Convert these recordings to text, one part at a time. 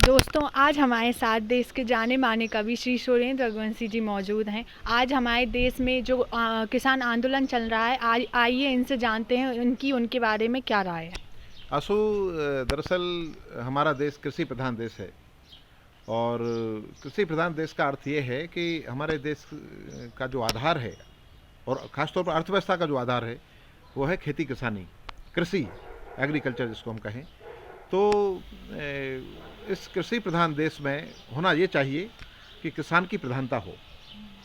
दोस्तों, आज हमारे साथ देश के जाने माने कवि श्री सुरेंद्र रघुवंशी जी मौजूद हैं। आज हमारे देश में जो किसान आंदोलन चल रहा है, आइए इनसे जानते हैं उनके बारे में क्या राय है। आंसू, दरअसल हमारा देश कृषि प्रधान देश है और कृषि प्रधान देश का अर्थ ये है कि हमारे देश का जो आधार है और ख़ासतौर पर अर्थव्यवस्था का जो आधार है वो है खेती किसानी, कृषि, एग्रीकल्चर जिसको हम कहें। तो इस कृषि प्रधान देश में होना ये चाहिए कि किसान की प्रधानता हो,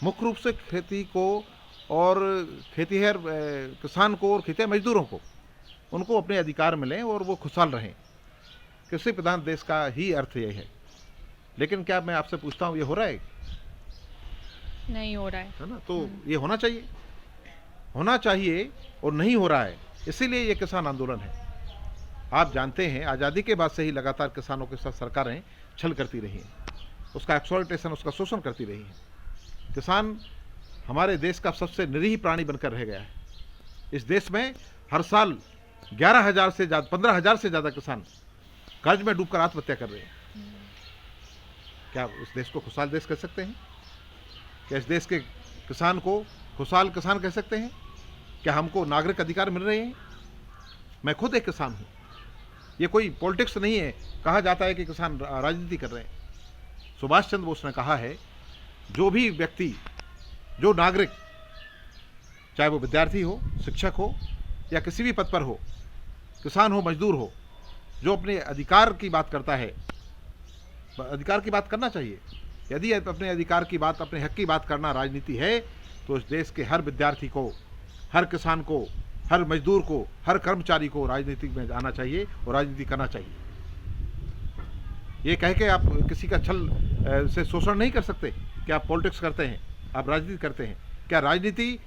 मुख्य रूप से खेती को और खेतीहर किसान को और खेतीहर मजदूरों को, उनको अपने अधिकार मिलें और वो खुशहाल रहें। कृषि प्रधान देश का ही अर्थ ये है। लेकिन क्या मैं आपसे पूछता हूँ, ये हो रहा है? नहीं हो रहा है ना? तो ये होना चाहिए, होना चाहिए और नहीं हो रहा है, इसीलिए ये किसान आंदोलन है। आप जानते हैं, आज़ादी के बाद से ही लगातार किसानों के साथ सरकारें छल करती रही हैं, उसका एक्सप्लॉयटेशन, उसका शोषण करती रही हैं। किसान हमारे देश का सबसे निरीह प्राणी बनकर रह गया है। इस देश में हर साल 11,000 से ज़्यादा, 15,000 से ज़्यादा किसान कर्ज में डूबकर आत्महत्या कर रहे हैं। क्या इस देश को खुशहाल देश कह सकते हैं? क्या इस देश के किसान को खुशहाल किसान कह सकते हैं? क्या हमको नागरिक अधिकार मिल रहे हैं? मैं खुद एक किसान हूँ, ये कोई पॉलिटिक्स नहीं है। कहा जाता है कि किसान राजनीति कर रहे हैं। सुभाष चंद्र बोस ने कहा है, जो भी व्यक्ति, जो नागरिक, चाहे वो विद्यार्थी हो, शिक्षक हो या किसी भी पद पर हो, किसान हो, मजदूर हो, जो अपने अधिकार की बात करता है, अधिकार की बात करना चाहिए। यदि अपने अधिकार की बात, अपने हक की बात करना राजनीति है, तो इस देश के हर विद्यार्थी को, हर किसान को, हर मजदूर को, हर कर्मचारी को राजनीति में आना चाहिए और राजनीति करना चाहिए। ये कह के आप किसी का छल से शोषण नहीं कर सकते कि आप पॉलिटिक्स करते हैं, आप राजनीति करते हैं। क्या राजनीति,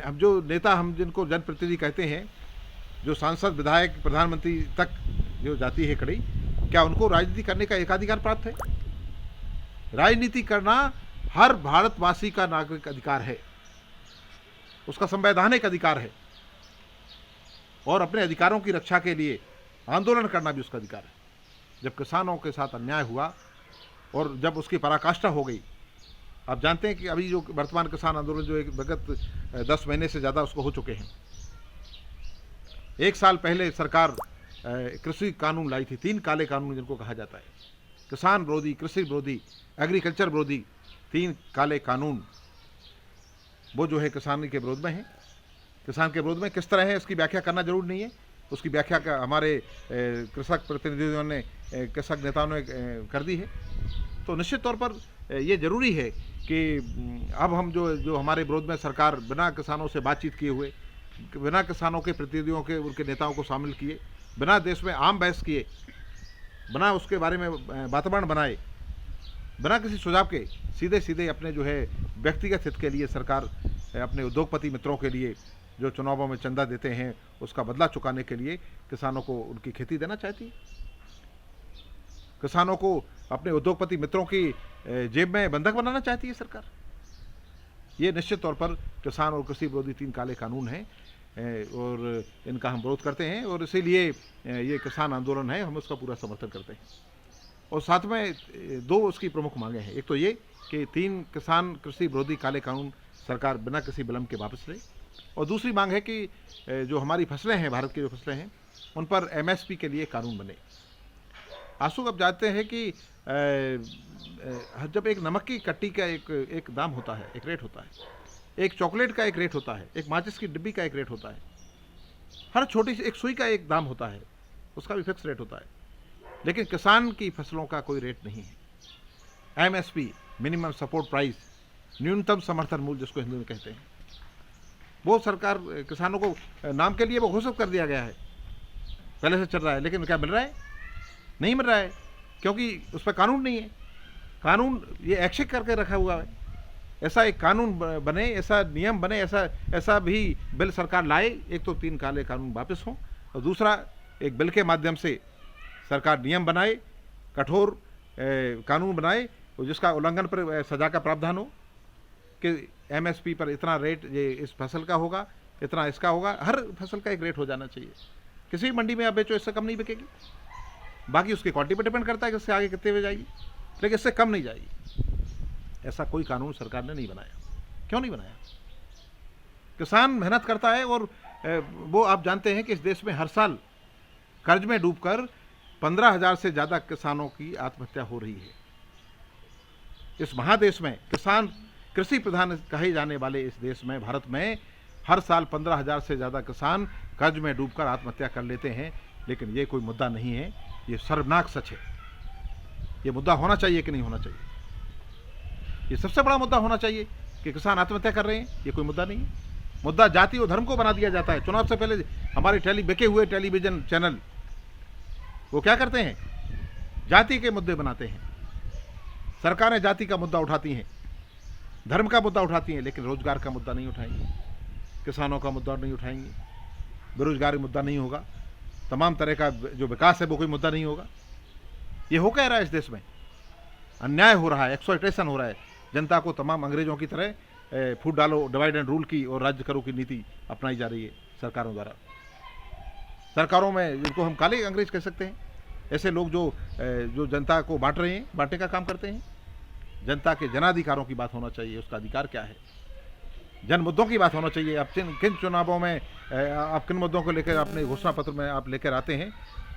हम जो नेता, हम जिनको जनप्रतिनिधि कहते हैं, जो सांसद, विधायक, प्रधानमंत्री तक जो जाती है कड़ी, क्या उनको राजनीति करने का एकाधिकार प्राप्त है? राजनीति करना हर भारतवासी का नागरिक अधिकार है, उसका संवैधानिक अधिकार है, और अपने अधिकारों की रक्षा के लिए आंदोलन करना भी उसका अधिकार है। जब किसानों के साथ अन्याय हुआ और जब उसकी पराकाष्ठा हो गई, आप जानते हैं कि अभी जो वर्तमान किसान आंदोलन जो एक विगत 10 महीने से ज़्यादा उसको हो चुके हैं। 1 साल पहले सरकार कृषि कानून लाई थी, 3 काले कानून जिनको कहा जाता है, किसान विरोधी, कृषि विरोधी, एग्रीकल्चर विरोधी 3 काले कानून, वो जो है किसान के विरोध में है। किसान के विरोध में किस तरह है इसकी व्याख्या करना जरूर नहीं है, उसकी व्याख्या का हमारे कृषक प्रतिनिधियों ने, कृषक नेताओं ने कर दी है। तो निश्चित तौर पर ये जरूरी है कि अब हम जो हमारे विरोध में सरकार बिना किसानों से बातचीत किए हुए, बिना किसानों के प्रतिनिधियों के, उनके नेताओं को शामिल किए, बिना देश में आम बहस किए, बिना उसके बारे में वातावरण बनाए, बिना किसी सुझाव के, सीधे सीधे अपने जो है व्यक्तिगत हित के लिए सरकार अपने उद्योगपति मित्रों के लिए जो चुनावों में चंदा देते हैं, उसका बदला चुकाने के लिए किसानों को उनकी खेती देना चाहती है। किसानों को अपने उद्योगपति मित्रों की जेब में बंधक बनाना चाहती है सरकार। ये निश्चित तौर पर किसान और कृषि विरोधी 3 काले कानून हैं और इनका हम विरोध करते हैं, और इसीलिए ये किसान आंदोलन है, हम उसका पूरा समर्थन करते हैं। और साथ में 2 उसकी प्रमुख मांगे हैं। एक तो ये कि 3 किसान कृषि विरोधी काले कानून सरकार बिना किसी विलंब के वापस ले, और दूसरी मांग है कि जो हमारी फसलें हैं, भारत की जो फसलें हैं, उन पर MSP के लिए कानून बने। आंसू, अब जानते हैं कि जब एक नमक की कट्टी का एक दाम होता है, एक रेट होता है, एक चॉकलेट का एक रेट होता है, एक माचिस की डिब्बी का एक रेट होता है, हर छोटी सी एक सुई का एक दाम होता है, उसका भी फिक्स रेट होता है। लेकिन किसान की फसलों का कोई रेट नहीं है। MSP, मिनिमम सपोर्ट प्राइस, न्यूनतम समर्थन मूल्य जिसको हिंदी में कहते हैं, वो सरकार किसानों को नाम के लिए वो घोषित कर दिया गया है, पहले से चल रहा है। लेकिन क्या मिल रहा है? नहीं मिल रहा है, क्योंकि उस पर कानून नहीं है। कानून ये ऐच्छिक करके रखा हुआ है। ऐसा एक कानून बने, ऐसा नियम बने, ऐसा भी बिल सरकार लाए। एक तो 3 काले कानून वापस हों, और दूसरा एक बिल के माध्यम से सरकार नियम बनाए, कठोर कानून बनाए, जिसका उल्लंघन पर सजा का प्रावधान हो कि MSP पर इतना रेट ये इस फसल का होगा, इतना इसका होगा। हर फसल का एक रेट हो जाना चाहिए। किसी भी मंडी में आप बेचो, इससे कम नहीं बिकेगी। बाकी उसकी क्वालिटी पर डिपेंड करता है कि इससे आगे कितने में जाएगी, लेकिन इससे कम नहीं जाएगी। ऐसा कोई कानून सरकार ने नहीं बनाया। क्यों नहीं बनाया? किसान मेहनत करता है और वो आप जानते हैं कि इस देश में हर साल कर्ज में डूबकर 15,000 से ज़्यादा किसानों की आत्महत्या हो रही है। इस महादेश में किसान कृषि प्रधान कहे जाने वाले इस देश में, भारत में, हर साल 15,000 से ज़्यादा किसान कर्ज में डूबकर आत्महत्या कर लेते हैं। लेकिन ये कोई मुद्दा नहीं है, ये शर्मनाक सच है। ये मुद्दा होना चाहिए कि नहीं होना चाहिए? ये सबसे बड़ा मुद्दा होना चाहिए कि किसान आत्महत्या कर रहे हैं। ये कोई मुद्दा नहीं है। मुद्दा जाति और धर्म को बना दिया जाता है। चुनाव से पहले हमारे बिके हुए टेलीविजन चैनल वो क्या करते हैं? जाति के मुद्दे बनाते हैं। सरकारें जाति का मुद्दा उठाती हैं, धर्म का मुद्दा उठाती हैं, लेकिन रोजगार का मुद्दा नहीं उठाएंगे, किसानों का मुद्दा नहीं उठाएंगे, बेरोजगारी मुद्दा नहीं होगा, तमाम तरह का जो विकास है वो कोई मुद्दा नहीं होगा। ये हो क्या रहा है इस देश में? अन्याय हो रहा है, एक्सप्लॉयटेशन हो रहा है। जनता को तमाम अंग्रेजों की तरह फूट डालो, डिवाइड एंड रूल की और राज्य करो की नीति अपनाई जा रही है सरकारों द्वारा। सरकारों में जिनको हम काले अंग्रेज कह सकते हैं, ऐसे लोग जो जनता को बांट रहे हैं, बांटने का काम करते हैं। जनता के जनाधिकारों की बात होना चाहिए, उसका अधिकार क्या है, जन मुद्दों की बात होना चाहिए। आप किन चुनावों में आप किन मुद्दों को लेकर अपने घोषणा पत्र में आप लेकर आते हैं,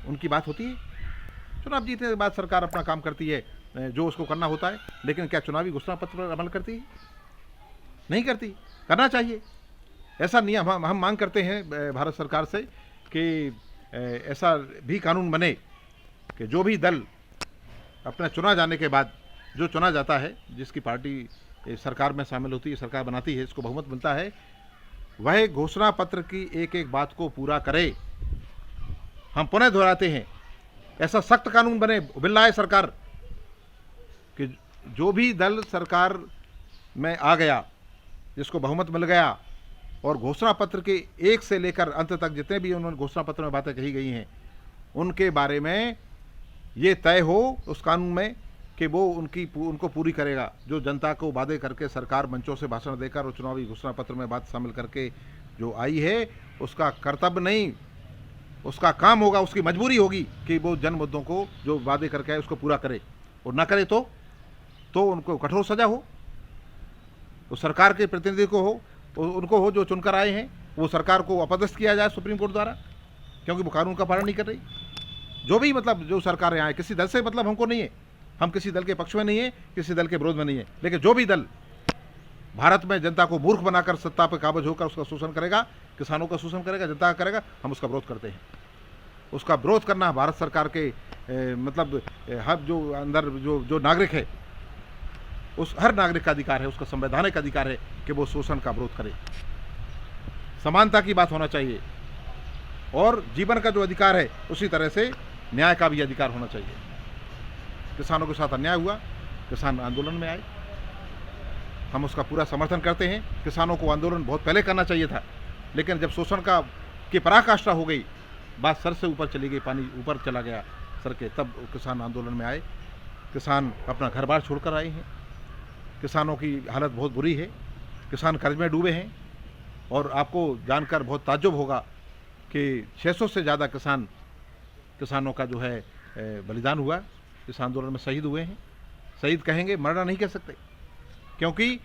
उनकी बात होती है। चुनाव जीतने के बाद सरकार अपना काम करती है जो उसको करना होता है, लेकिन क्या चुनावी घोषणा पत्र पर अमल करती है? नहीं करती। करना चाहिए ऐसा नियम। हम मांग करते हैं भारत सरकार से कि ऐसा भी कानून बने कि जो भी दल अपना चुना जाने के बाद, जो चुना जाता है, जिसकी पार्टी सरकार में शामिल होती है, सरकार बनाती है, इसको बहुमत मिलता है, वह घोषणा पत्र की एक एक बात को पूरा करे। हम पुनः दोहराते हैं, ऐसा सख्त कानून बने, बिल लाए सरकार कि जो भी दल सरकार में आ गया, जिसको बहुमत मिल गया, और घोषणा पत्र के एक से लेकर अंत तक जितने भी उन्होंने घोषणा पत्र में बातें कही गई हैं, उनके बारे में ये तय हो उस कानून में कि वो उनको पूरी करेगा। जो जनता को वादे करके सरकार मंचों से भाषण देकर और चुनावी घोषणा पत्र में बात शामिल करके जो आई है, उसका कर्तव्य नहीं, उसका काम होगा, उसकी मजबूरी होगी कि वो जन मुद्दों को जो वादे करके आए उसको पूरा करे, और ना करे तो उनको कठोर सजा हो। वो सरकार के प्रतिनिधि को हो, उनको हो जो चुनकर आए हैं, वो सरकार को अपदस्थ किया जाए सुप्रीम कोर्ट द्वारा, क्योंकि वो कानून का पालन नहीं कर रही। जो भी जो सरकारें आए, किसी दल से मतलब हमको नहीं है, हम किसी दल के पक्ष में नहीं है, किसी दल के विरोध में नहीं है, लेकिन जो भी दल भारत में जनता को मूर्ख बनाकर सत्ता पर काबज होकर उसका शोषण करेगा, किसानों का शोषण करेगा, जनता का करेगा, हम उसका विरोध करते हैं। उसका विरोध करना भारत सरकार के हर जो अंदर जो नागरिक है, उस हर नागरिक का अधिकार है, उसका संवैधानिक अधिकार है कि वो शोषण का विरोध करे। समानता की बात होना चाहिए, और जीवन का जो अधिकार है उसी तरह से न्याय का भी अधिकार होना चाहिए। किसानों के साथ अन्याय हुआ, किसान आंदोलन में आए, हम उसका पूरा समर्थन करते हैं। किसानों को आंदोलन बहुत पहले करना चाहिए था, लेकिन जब शोषण की पराकाष्ठा हो गई, बात सर से ऊपर चली गई, पानी ऊपर चला गया सर के, तब किसान आंदोलन में आए। किसान अपना घर बार छोड़कर आए हैं। किसानों की हालत बहुत बुरी है, किसान कर्ज में डूबे हैं, और आपको जानकर बहुत ताज्जुब होगा कि 600 से ज़्यादा किसानों का जो है बलिदान हुआ, इस आंदोलन में शहीद हुए हैं। शहीद कहेंगे, मरना नहीं कह सकते, क्योंकि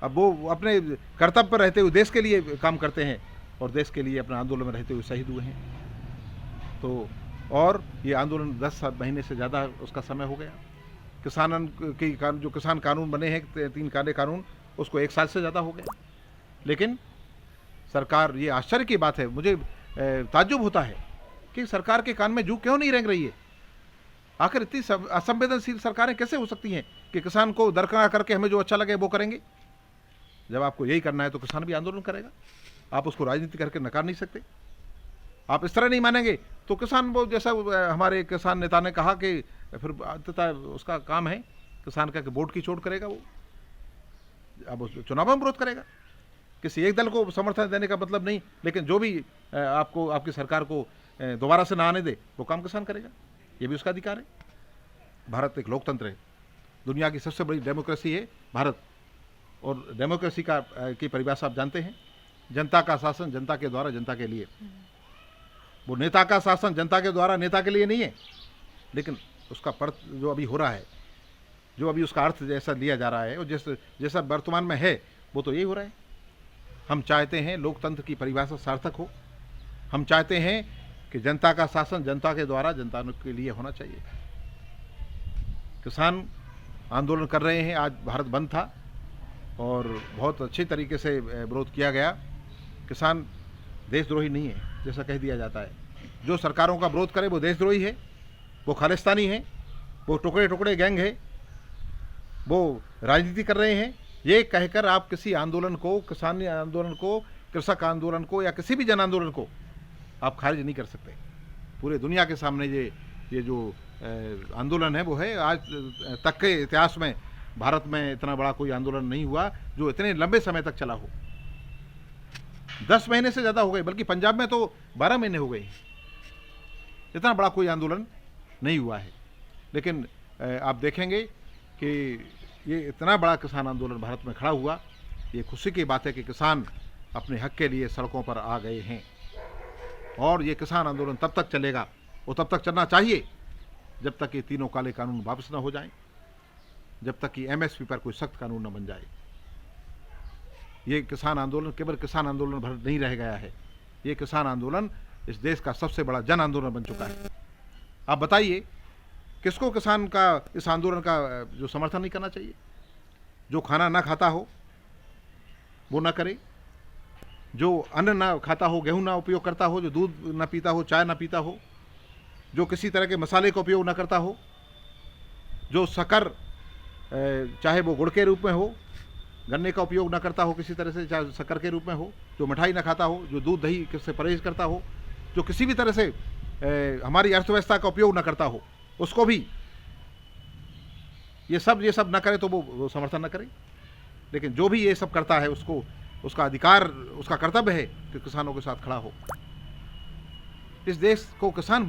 अब वो अपने कर्तव्य पर रहते हुए देश के लिए काम करते हैं, और देश के लिए अपने आंदोलन में रहते हुए शहीद हुए हैं। तो और ये आंदोलन 10 महीने से ज़्यादा उसका समय हो गया। किसान जो किसान कानून बने हैं, 3 काले कानून, उसको 1 साल से ज़्यादा हो गया। लेकिन सरकार, ये आश्चर्य की बात है, मुझे ताज्जुब होता है कि सरकार के कान में जू क्यों नहीं रेंग रही है। आखिर इतनी असंवेदनशील सरकारें कैसे हो सकती हैं कि किसान को दरकिनार करके हमें जो अच्छा लगे वो करेंगे। जब आपको यही करना है तो किसान भी आंदोलन करेगा, आप उसको राजनीति करके नकार नहीं सकते। आप इस तरह नहीं मानेंगे तो किसान, वो जैसा हमारे किसान नेता ने कहा कि फिर अंततः उसका काम है किसान का कि वोट की चोट करेगा, वो अब उस चुनाव में विरोध करेगा। किसी एक दल को समर्थन देने का मतलब नहीं, लेकिन जो भी आपको आपकी सरकार को दोबारा से ना आने दे वो काम किसान करेगा, ये भी उसका अधिकार है। भारत एक लोकतंत्र है, दुनिया की सबसे बड़ी डेमोक्रेसी है भारत, और डेमोक्रेसी की परिभाषा आप जानते हैं, जनता का शासन जनता के द्वारा जनता के लिए। वो नेता का शासन जनता के द्वारा नेता के लिए नहीं है, लेकिन उसका पर्थ जो अभी हो रहा है, जो अभी उसका अर्थ जैसा लिया जा रहा है और जैसा वर्तमान में है, वो तो यही हो रहा है। हम चाहते हैं लोकतंत्र की परिभाषा सार्थक हो। हम चाहते हैं कि जनता का शासन जनता के द्वारा जनता के लिए होना चाहिए। किसान आंदोलन कर रहे हैं। आज भारत बंद था और बहुत अच्छे तरीके से विरोध किया गया। किसान देशद्रोही नहीं है जैसा कह दिया जाता है। जो सरकारों का विरोध करे वो देशद्रोही है, वो खालिस्तानी है, वो टुकड़े टुकड़े गैंग है, वो राजनीति कर रहे हैं। ये कहकर आप किसी आंदोलन को, किसान आंदोलन को, कृषक आंदोलन को या किसी भी जन आंदोलन को आप खारिज नहीं कर सकते। पूरे दुनिया के सामने ये जो आंदोलन है वो है। आज तक के इतिहास में भारत में इतना बड़ा कोई आंदोलन नहीं हुआ जो इतने लंबे समय तक चला हो। 10 महीने से ज़्यादा हो गए, बल्कि पंजाब में तो 12 महीने हो गए। इतना बड़ा कोई आंदोलन नहीं हुआ है। लेकिन आप देखेंगे कि ये इतना बड़ा किसान आंदोलन भारत में खड़ा हुआ। ये खुशी की बात है कि किसान अपने हक के लिए सड़कों पर आ गए हैं। और ये किसान आंदोलन तब तक चलेगा, वो तब तक चलना चाहिए जब तक ये तीनों काले कानून वापस न हो जाएं, जब तक कि एमएसपी पर कोई सख्त कानून न बन जाए। ये किसान आंदोलन केवल किसान आंदोलन भर नहीं रह गया है। ये किसान आंदोलन इस देश का सबसे बड़ा जन आंदोलन बन चुका है। आप बताइए किसको किसान का इस आंदोलन का जो समर्थन नहीं करना चाहिए? जो खाना ना खाता हो वो ना करे, जो अन्न ना खाता हो, गेहूं ना उपयोग करता हो, जो दूध ना पीता हो, चाय ना पीता हो, जो किसी तरह के मसाले का उपयोग ना करता हो, जो शक्कर चाहे वो गुड़ के रूप में हो, गन्ने का उपयोग ना करता हो किसी तरह से, चाहे शक्कर के रूप में हो, जो मिठाई ना खाता हो, जो दूध दही से परहेज करता हो, जो किसी भी तरह से हमारी अर्थव्यवस्था का उपयोग ना करता हो, उसको भी ये सब ना करे तो वो समर्थन ना करे। लेकिन जो भी ये सब करता है उसको, उसका अधिकार, उसका कर्तव्य है कि किसानों के साथ खड़ा हो। इस देश को किसान